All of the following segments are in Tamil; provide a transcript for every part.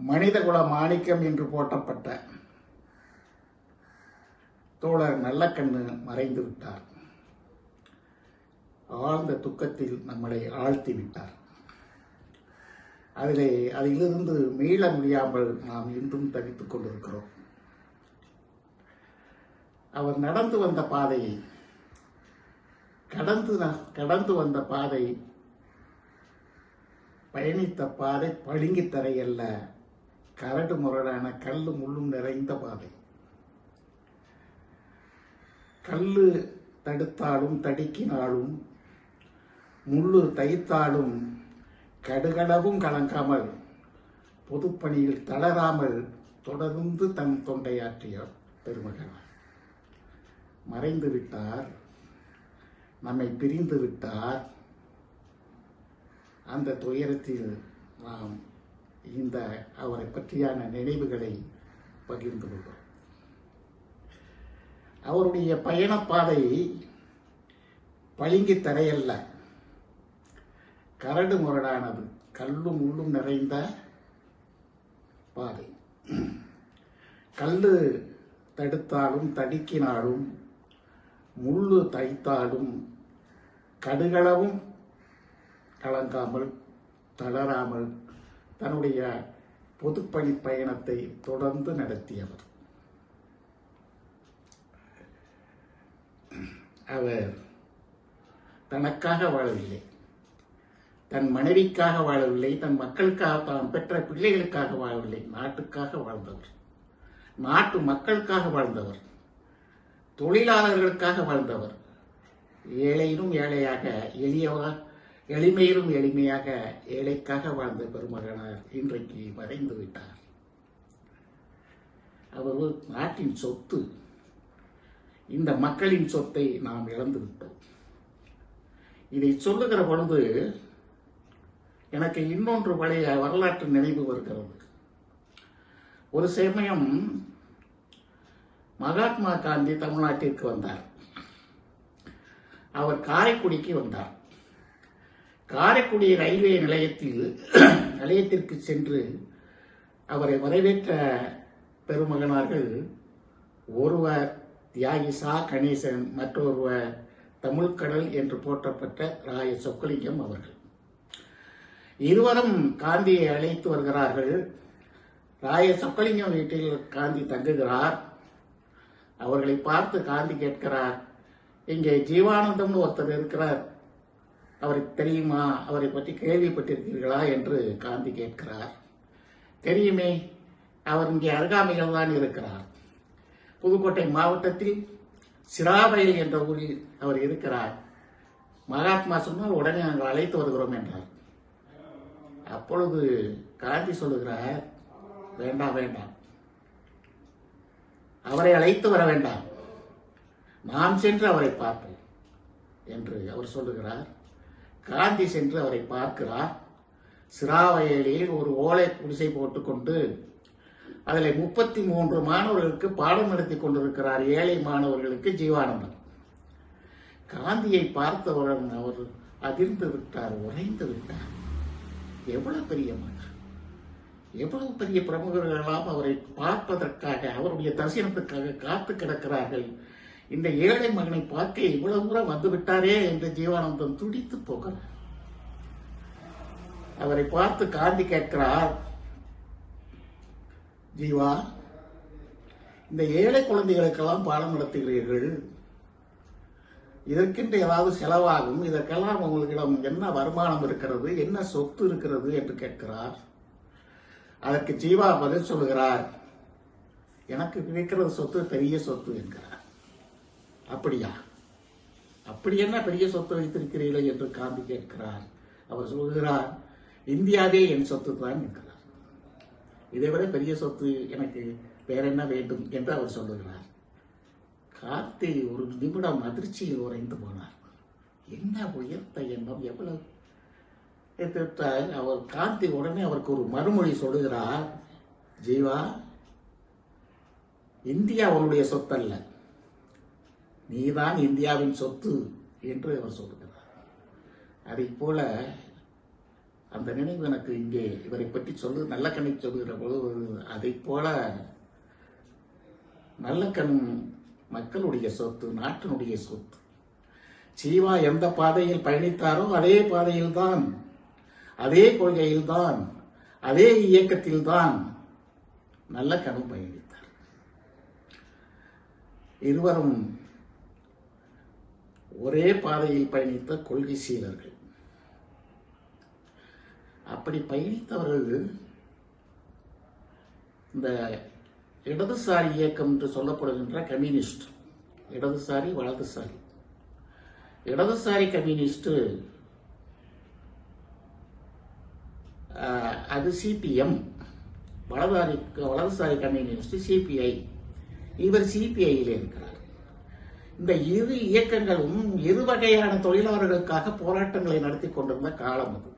மனிதகுல மாணிக்கம் என்று போற்றப்பட்ட தோழர் நல்லக்கண்ணு மறைந்து விட்டார். ஆழ்ந்த துக்கத்தில் நம்மளை ஆழ்த்தி விட்டார். அதிலிருந்து மீள முடியாமல் நாம் இன்றும் தவித்துக் கொண்டிருக்கிறோம். அவர் நடந்து வந்த பாதையை கடந்து வந்த பாதை, பயணித்த பாதை பளிங்கு தரையல்ல, கரடு முரடான கல்லு முள்ளும் நிறைந்த பாதை. கல்லு தடுத்தாலும் தடுக்கினாலும், முள்ளு தைத்தாலும் கடுகளவும் கலங்காமல், பொதுப்பணியில் தளராமல் தொடர்ந்து தன் தொண்டையாற்றிய பெருமகன் மறைந்து விட்டார். நம்மை பிரிந்து விட்டார். அந்த துயரத்தில் நாம் இந்த அவரை பற்றியான நினைவுகளை பகிர்ந்து கொள்கிறோம். அவருடைய பயணப்பாதை பளிங்கு தரையல்ல, கரடு முரடானது, கல்லும் முள்ளும் நிறைந்த பாதை. கல்லு தடுத்தாலும் தடுக்கினாலும், முள்ளு தைத்தாலும் கடுகளவும் கலங்காமல் தளராமல் தன்னுடைய பொதுப்பணி பயணத்தை தொடர்ந்து நடத்தியவர். அவர் தனக்காக வாழவில்லை, தன் மனைவிக்காக வாழவில்லை, தன் மக்களுக்காக, தான் பெற்ற பிள்ளைகளுக்காக வாழவில்லை, நாட்டுக்காக வாழ்ந்தவர், நாட்டு மக்களுக்காக வாழ்ந்தவர், தொழிலாளர்களுக்காக வாழ்ந்தவர், ஏழையிலும் ஏழையாக, எளிமையிலும் எளிமையாக ஏழைக்காக வாழ்ந்த பெருமகனார் இன்றைக்கு மறைந்து விட்டார். அவர் ஒரு நாட்டின் சொத்து. இந்த மக்களின் சொத்தை நாம் இழந்து விட்டோம். இதை சொல்லுகிற பொழுது எனக்கு இன்னொன்று பழைய வரலாற்று நினைவு வருகிறது. ஒரு சமயம் மகாத்மா காந்தி தமிழ்நாட்டிற்கு வந்தார். அவர் காரைக்குடிக்கு வந்தார். காரைக்குடி ரயில்வே நிலையத்திற்கு சென்று அவரை வரவேற்ற பெருமகனார்கள், ஒருவர் தியாகி சா கணேசன், மற்றொருவர் தமிழ்கடல் என்று போற்றப்பட்ட ராய சொக்கலிங்கம் அவர்கள். இருவரும் காந்தியை அழைத்து வருகிறார்கள். ராய சொக்கலிங்கம் வீட்டில் காந்தி தங்குகிறார். அவர்களை பார்த்து காந்தி கேட்கிறார், இங்கே ஜீவானந்தம்னு ஒருத்தர் இருக்கிறார், அவருக்கு தெரியுமா, அவரை பற்றி கேள்விப்பட்டிருக்கிறீர்களா என்று காந்தி கேட்கிறார். தெரியுமே, அவர் இங்கே அருகாமையில் தான் இருக்கிறார், புதுக்கோட்டை மாவட்டத்தில் சிராவயல் என்ற ஊரில் அவர் இருக்கிறார். மகாத்மா சொன்னால் உடனே நாங்கள் அழைத்து வருகிறோம் என்றார். அப்பொழுது காந்தி சொல்லுகிறார், வேண்டாம் வேண்டாம், அவரை அழைத்து வர வேண்டாம், நாம் சென்று அவரை பார்ப்போம் என்று அவர் சொல்லுகிறார். காந்தி சென்று அவரை பார்க்கிறார். சிராவயலில் ஒரு ஓலை குடிசை போட்டுக்கொண்டு அதில் 33 மாணவர்களுக்கு பாடம் நடத்தி கொண்டிருக்கிறார். ஏழை மாணவர்களுக்கு ஜீவானந்தம். காந்தியை பார்த்தவுடன் அவர் அதிர்ந்து விட்டார், உறைந்து விட்டார். எவ்வளவு பெரிய மனிதர், எவ்வளவு பெரிய பிரமுகர்களெல்லாம் அவரை பார்ப்பதற்காக, அவருடைய தரிசனத்துக்காக காத்து கிடக்கிறார்கள். இந்த ஏழை மகனை பார்க்க இவ்வளவு தூரம் வந்துவிட்டாரே என்று ஜீவானந்தம் துடித்து போகிறார். அவரை பார்த்து காந்தி கேட்கிறார், ஜீவா, இந்த ஏழை குழந்தைகளுக்கெல்லாம் பாடம் நடத்துகிறீர்கள், இதற்கென்று ஏதாவது செலவாகும், இதற்கெல்லாம் உங்களிடம் என்ன வருமானம் இருக்கிறது, என்ன சொத்து இருக்கிறது என்று கேட்கிறார். அதற்கு ஜீவா பதில் சொல்லுகிறார், எனக்கு கிடைக்கிறது சொத்து பெரிய சொத்து என்கிறார். அப்படியா, அப்படி என்ன பெரிய சொத்து வைத்திருக்கிறீர்கள் என்று காந்தி கேட்கிறார். அவர் சொல்கிறார், இந்தியாவே என் சொத்து தான் என்கிறார். இதைவிட பெரிய சொத்து எனக்கு வேற என்ன வேண்டும் என்று அவர் சொல்லுகிறார். காந்தி ஒரு நிமிடம் அதிர்ச்சியில் உறைந்து போனார். என்ன உயர்த்த எண்ணம், எவ்வளவு! அவர் காந்தி உடனே அவருக்கு ஒரு மறுமொழி சொல்லுகிறார், ஜீவா, இந்தியா உன்னுடைய சொத்தல்ல, நீதான் இந்தியாவின் சொத்து என்று அவர் சொல்லுகிறார். அதை போல அந்த நினைவு எனக்கு இங்கே இவரை பற்றி நல்ல கண்ணை சொல்லுகிற பொழுது அதை போல நல்ல கண் மக்களுடைய சொத்து, நாட்டினுடைய சொத்து. சீவா எந்த பாதையில் பயணித்தாரோ அதே பாதையில்தான், அதே கொள்கையில்தான், அதே இயக்கத்தில்தான் நல்ல கண்ணும் பயணித்தார். இருவரும் ஒரே பாதையில் பயணித்த கொள்கை சீலர்கள். அப்படி பயணித்தவர்கள் இந்த இடதுசாரி இயக்கம் என்று சொல்லப்படுகின்ற கம்யூனிஸ்ட், இடதுசாரி வலதுசாரி. இடதுசாரி கம்யூனிஸ்ட் அது சிபிஎம், வலதுசாரி கம்யூனிஸ்ட் சிபிஐ. இவர் சிபிஐயில் இருக்கிறார். இந்த இரு இயக்கங்களும் இரு வகையான தொழிலாளர்களுக்காக போராட்டங்களை நடத்தி கொண்டிருந்த காலம் அது.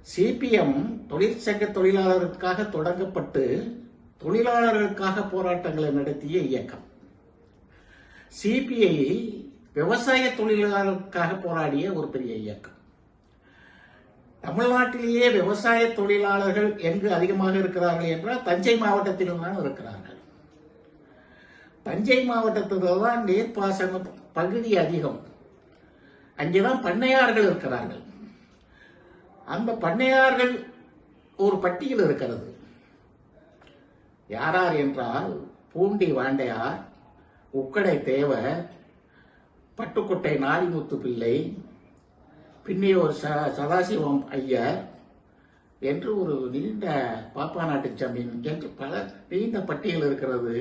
சிபிஎம் தொழிற்சங்க தொழிலாளர்களுக்காக தொடங்கப்பட்டு தொழிலாளர்களுக்காக போராட்டங்களை நடத்திய இயக்கம். சிபிஐ விவசாய தொழிலாளர்களுக்காக போராடிய ஒரு பெரிய இயக்கம். தமிழ்நாட்டிலேயே விவசாய தொழிலாளர்கள் எங்கு அதிகமாக இருக்கிறார்கள் என்றால் தஞ்சை மாவட்டத்தில் தான் இருக்கிறார்கள். தஞ்சை மாவட்டத்தில் தான் நீர்ப்பாசன பகுதி அதிகம். அங்கேதான் பண்ணையார்கள் இருக்கிறார்கள். அந்த பண்ணையார்கள் ஒரு பட்டியல் இருக்கிறது. யாரார் என்றால் பூண்டி வாண்டையார், உக்கடை தேவர், பட்டுக்கோட்டை நாரிமுத்து பிள்ளை, பின்னியோர் சதாசிவம் ஐயர் என்று ஒரு நீண்ட பாப்பா நாட்டு ஜமீன் என்று பல நீண்ட பட்டியல் இருக்கிறது.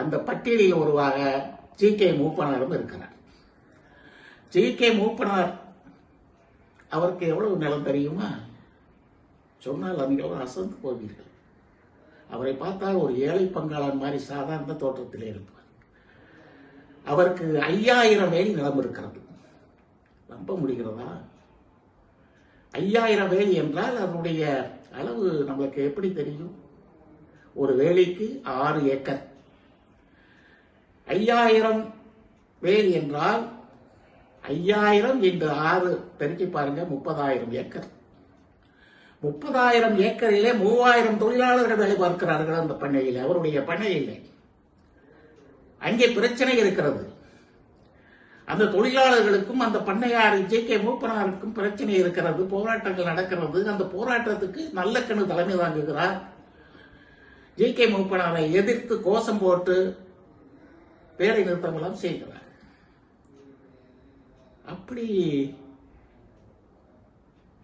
அந்த பட்டியலில் ஒருவாக ஜி.கே. மூப்பனாரும் இருக்கிறார். ஜி.கே. மூப்பனார் அவருக்கு எவ்வளவு நிலம் தெரியுமா? சொன்னால் நீங்கள் அசந்து போவீர்கள். அவரை பார்த்தால் ஒரு ஏழை பங்காளன் மாதிரி சாதாரண தோற்றத்திலே இருப்பார். அவருக்கு 5000 வேலி நிலம் இருக்கிறது. நம்ப முடிகிறதா? 5000 வேலி என்றால் அதனுடைய அளவு நம்மளுக்கு எப்படி தெரியும்? ஒரு வேலிக்கு 6 ஏக்கர். 5000 வேலி என்றால் 5000 into 6 பெருக்கி பாருங்க, 30,000 ஏக்கர். 30,000 ஏக்கரிலே 3000 தொழிலாளர்கள் வேலை பார்க்கிறார்கள் அந்த பண்ணையில், அவருடைய பண்ணையில். அங்கே பிரச்சனை இருக்கிறது. அந்த தொழிலாளர்களுக்கும் அந்த பண்ணையார் ஜி.கே. மூப்பனாருக்கும் பிரச்சனை இருக்கிறது. போராட்டங்கள் நடக்கிறது. அந்த போராட்டத்துக்கு நல்லக்கண்ணு தலைமை தாங்குகிறார். ஜி.கே. மூப்பனாரை எதிர்த்து கோஷம் போட்டு வேலை நிறுத்தங்களும் செய்கிறார். அப்படி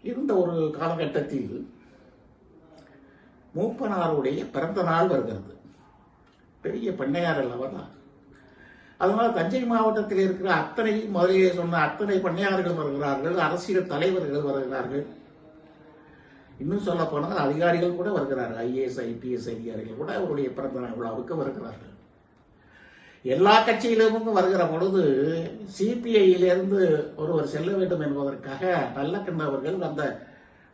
இருந்த ஒரு காலகட்டத்தில் மூப்பனாருடைய பிறந்த நாள் வருகிறது. பெரிய பண்ணையார் அல்லவா. அதனால தஞ்சை மாவட்டத்தில் இருக்கிற அத்தனை, முதலிலே சொன்ன அத்தனை பண்ணையார்கள் வருகிறார்கள், அரசியல் தலைவர்கள் வருகிறார்கள், இன்னும் சொல்ல போனால் அதிகாரிகள் கூட வருகிறார்கள். ஐஏஎஸ் ஐபிஎஸ் அதிகாரிகள் கூட அவருடைய பிறந்த நாள் விழாவுக்கு வருகிறார்கள். எல்லா கட்சியிலிருந்தும் வருகிற பொழுது சிபிஐயிலிருந்து ஒருவர் செல்ல வேண்டும் என்பதற்காக நல்லக்கண்ணு அவர்கள் அந்த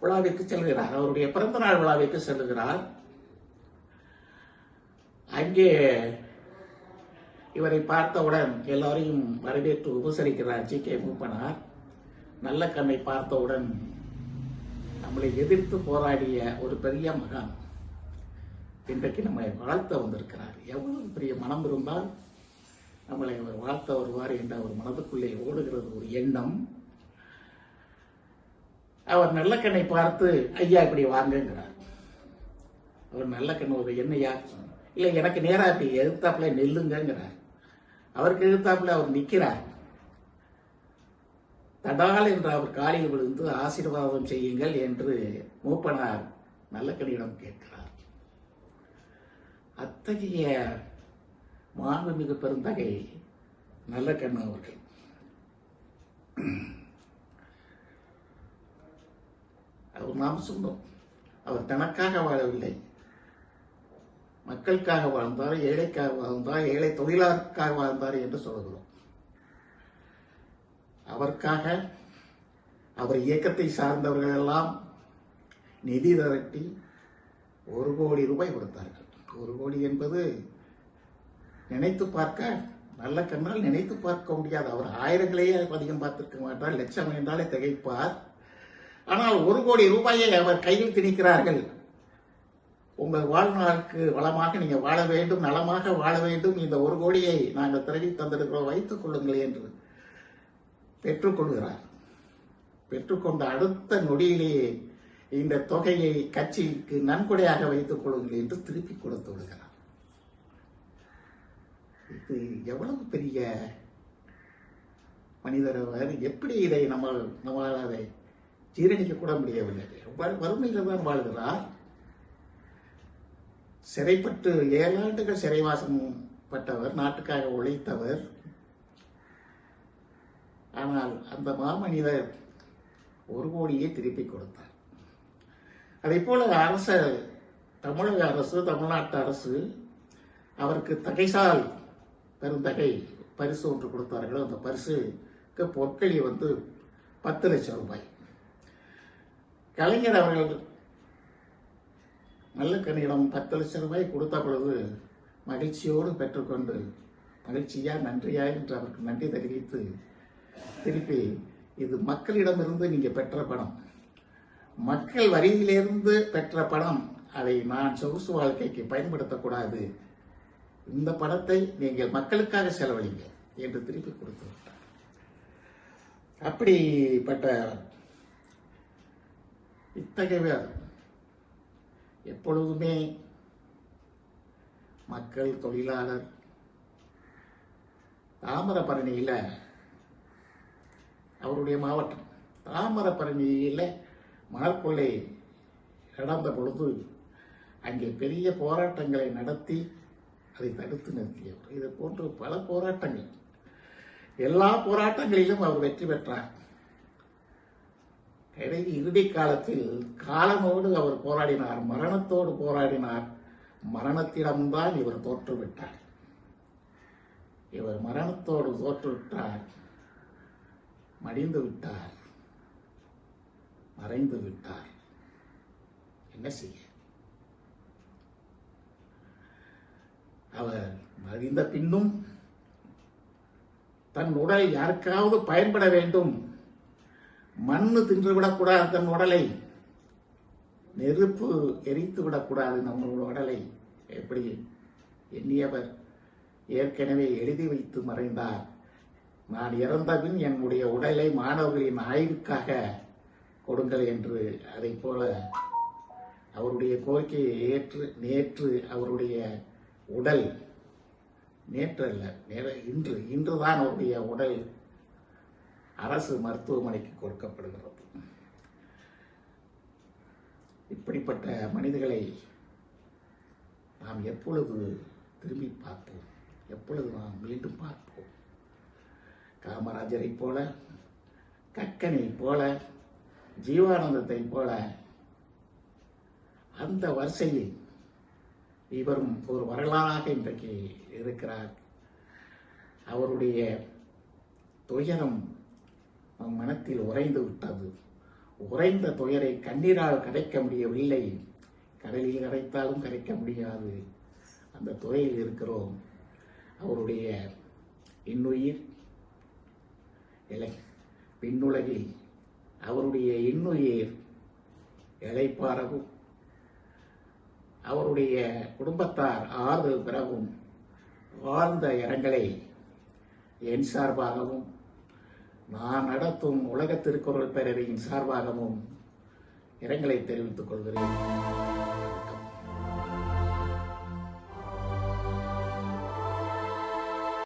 விழாவிற்கு செல்கிறார். அவருடைய பிறந்த நாள் விழாவிற்கு செல்லுகிறார். அங்கே இவரை பார்த்தவுடன் எல்லாரையும் வரவேற்று உபசரிக்கிறார் ஜி.கே. மூப்பனார். நல்லக்கண்ணை பார்த்தவுடன் நம்மளை எதிர்த்து போராடிய ஒரு பெரிய மகான் இன்றைக்கு நம்மை வாழ்த்த வந்திருக்கிறார். எவ்வளவு பெரிய மனம் இருந்தால் நம்மளை அவர் வாழ்த்த வருவார் என்ற ஒரு மனதுக்குள்ளே ஓடுகிறது ஒரு எண்ணம். அவர் நல்லக்கண்ணை பார்த்து, ஐயா இப்படி வாங்குங்கிறார். அவர் நல்லக்கண்ணு ஒரு என்னையா, இல்லை எனக்கு நேரா இப்படி எதிர்த்தாப்புல நெல்லுங்கிறார். அவருக்கு எதிர்த்தாப்புல அவர் நிற்கிறார். தடால் என்று அவர் காலில் விழுந்து ஆசீர்வாதம் செய்யுங்கள் என்று மூப்பனார் நல்லக்கண்ணியிடம் கேட்கிறார். அத்தகைய மாண்புமிகு பெருந்தகை நல்லக்கண்ணு அவர்கள். அவர் நாம் சொன்னோம், அவர் தனக்காக வாழவில்லை, மக்களுக்காக வாழ்ந்தார், ஏழைக்காக வாழ்ந்தார், ஏழை தொழிலாளருக்காக வாழ்ந்தார் என்று சொல்கிறோம். அவருக்காக அவர் இயக்கத்தை சார்ந்தவர்கள் எல்லாம் நிதி திரட்டி 1 கோடி ரூபாய் கொடுத்தார்கள். 1 கோடி என்பது நினைத்து பார்க்க, நல்ல கண்ணால் நினைத்து பார்க்க முடியாது. அவர் ஆயிரங்களையே அதிகம் பார்த்திருக்க மாட்டார். லட்சம் என்றாலே திகைப்பார். ஆனால் 1,00,00,000 அவர் கையில் திணிக்கிறார்கள். உங்கள் வாழ்நாளுக்கு வளமாக நீங்க வாழ வேண்டும், நலமாக வாழ வேண்டும், இந்த 1,00,00,000 நாங்கள் திரட்டி தந்திருக்கிறோம், வைத்துக் கொள்ளுங்கள் என்று பெற்றுக்கொள்கிறார். பெற்றுக்கொண்ட அடுத்த நொடியிலேயே இந்த தொகையை கட்சிக்கு நன்கொடையாக வைத்துக் கொள்ளுங்கள் என்று திருப்பி கொடுத்து விடுகிறார். இது எவ்வளவு பெரிய மனிதர் அவர்! எப்படி இதை நம்மளால் அதை ஜீரணிக்க கூட முடியவில்லை. வறுமையில் தான் வாழ்கிறார். சிறைப்பட்டு 7 ஆண்டுகள் சிறைவாசம் பட்டவர், நாட்டுக்காக உழைத்தவர். ஆனால் அந்த மாமனிதர் 1,00,00,000 திருப்பி கொடுத்தார். அதே போல தமிழக அரசு, தமிழ்நாட்டு அரசு அவருக்கு தகைசால் பெருந்தகை பரிசு ஒன்று கொடுத்தார்கள். அந்த பரிசுக்கு பொற்களி 10 லட்சம் ரூபாய். கலைஞர் அவர்கள் நல்லக்கண்ணியிடம் 10 லட்சம் ரூபாய் கொடுத்த பொழுது மகிழ்ச்சியோடு பெற்றுக்கொண்டு, மகிழ்ச்சியா நன்றியா என்று அவருக்கு நன்றி தெரிவித்து, திருப்பி இது மக்களிடமிருந்து நீங்க பெற்ற பணம், மக்கள் வரியிலிருந்து பெற்ற பணம், அதை நான் சொகுசு வாழ்க்கைக்கு பயன்படுத்தக்கூடாது, இந்த பணத்தை நீங்கள் மக்களுக்காக செலவழிங்க என்று திருப்பி கொடுத்து விட்டார். அப்படிப்பட்ட இத்தகையவர் எப்பொழுதுமே மக்கள், தொழிலாளர், தாமிரபரணியில் அவருடைய மாவட்டம் தாமிரபரணியில் மணற்கொள்ளை நடந்த பொழுது அங்கே பெரிய போராட்டங்களை நடத்தி அதை தடுத்து நிறுத்தியவர். இது போன்ற பல போராட்டங்கள், எல்லா போராட்டங்களிலும் அவர் வெற்றி பெற்றார். இறுதி காலத்தில் காலமோடு அவர் போராடினார், மரணத்தோடு போராடினார். மரணத்திடம்தான் இவர் தோற்றுவிட்டார். இவர் மரணத்தோடு தோற்றுவிட்டார், மடிந்து விட்டார், மறைந்து விட்டார். என்ன செய்ய? அவர் மடிந்த பின்னும் தன் உடல் யாருக்காவது பயன்பட வேண்டும், மண்ணு தின்றுவிடக்கூடாது, தன் உடலை நெருப்பு எரித்து விடக்கூடாது, நம்மளோட உடலை எப்படி எண்ணியவர் ஏற்கனவே எழுதி வைத்து மறைந்தார். நான் இறந்தபின் என்னுடைய உடலை மாணவர்களின் ஆய்வுக்காக கொடுங்கள் என்று. அதை போல அவருடைய கோரிக்கையை ஏற்று நேற்று அவருடைய உடல், நேற்று அல்ல, இன்றுதான் அவருடைய உடல் அரசு மருத்துவமனைக்கு கொடுக்கப்படுகிறது. இப்படிப்பட்ட மனிதர்களை நாம் எப்பொழுது திரும்பி பார்ப்போம்? எப்பொழுது நாம் மீண்டும் பார்ப்போம்? காமராஜரை போல, கக்கனை போல, ஜீவானந்தத்தை போல அந்த வரிசையில் இவரும் ஒரு வரலாறாக இன்றைக்கு இருக்கிறார். அவருடைய துயரம் நம் மனத்தில் உறைந்து விட்டது. உறைந்த துயரை கண்ணீரால் கரைக்க முடியவில்லை, கடலில் கரைத்தாலும் கரைக்க முடியாது. அந்த துயரில் இருக்கிறோம். அவருடைய இன்னுயிர் பின்னுலகில் அவருடைய இன்னுயிர் இளைப்பாறவும், அவருடைய குடும்பத்தார் ஆறுதல் பெறவும், வாழ்ந்த இரங்கலை என் சார்பாகவும், நான் நடத்தும் உலக திருக்குறள் பேரவையின் சார்பாகவும் இரங்கலை தெரிவித்துக் கொள்கிறேன்.